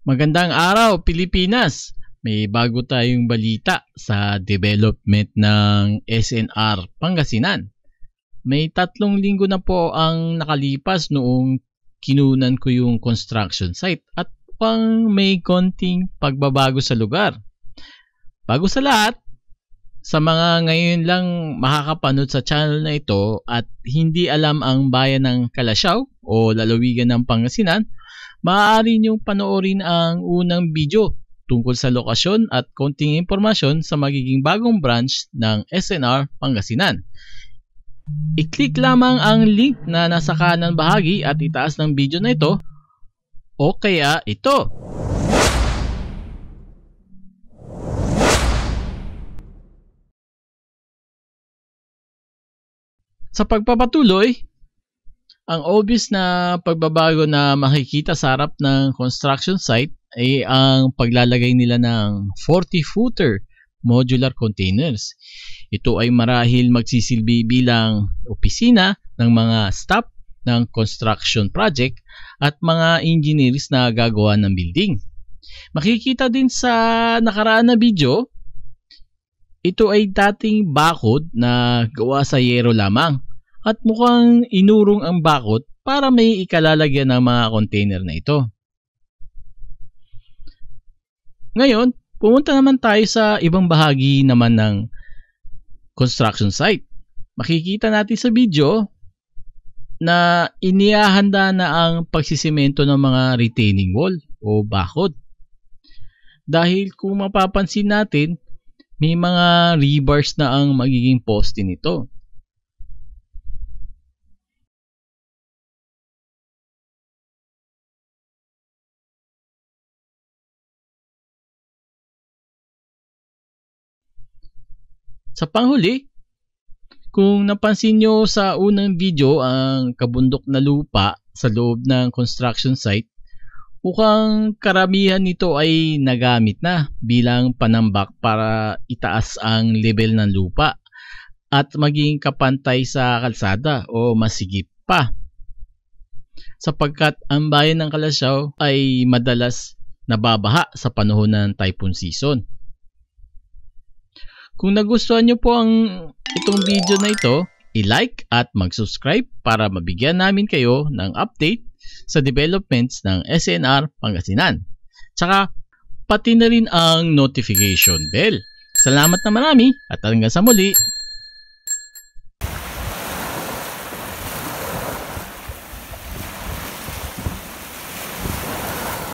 Magandang araw, Pilipinas! May bago tayong balita sa development ng SNR Pangasinan. May 3 linggo na po ang nakalipas noong kinunan ko yung construction site at may konting pagbabago sa lugar. Bago sa lahat, sa mga ngayon lang makakapanood sa channel na ito at hindi alam ang bayan ng Calasiao o lalawigan ng Pangasinan, maaari niyong panoorin ang unang video tungkol sa lokasyon at konting impormasyon sa magiging bagong branch ng SNR Pangasinan. I-click lamang ang link na nasa kanan bahagi at itaas ng video na ito o kaya ito. Sa pagpapatuloy, ang obvious na pagbabago na makikita sa harap ng construction site ay ang paglalagay nila ng 40-footer modular containers. Ito ay marahil magsisilbi bilang opisina ng mga staff ng construction project at mga engineers na gagawa ng building. Makikita din sa nakaraan na video, ito ay dating bakod na gawa sa yero lamang. At mukhang inurong ang bakod para may ikalalagyan ng mga container na ito. Ngayon, pumunta naman tayo sa ibang bahagi naman ng construction site. Makikita natin sa video na inihahanda na ang pagsisemento ng mga retaining wall o bakod. Dahil kung mapapansin natin, may mga rebars na ang magiging poste nito. Sa panghuli, kung napansin nyo sa unang video ang kabundok na lupa sa loob ng construction site, mukhang karamihan nito ay nagamit na bilang panambak para itaas ang level ng lupa at maging kapantay sa kalsada o masigip pa. Sapagkat ang bayan ng Calasiao ay madalas nababaha sa panahon ng typhoon season. Kung nagustuhan nyo po itong video na ito, i-like at mag-subscribe para mabigyan namin kayo ng update sa developments ng SNR Pangasinan. Tsaka pati na rin ang notification bell. Salamat na marami at hanggang sa muli!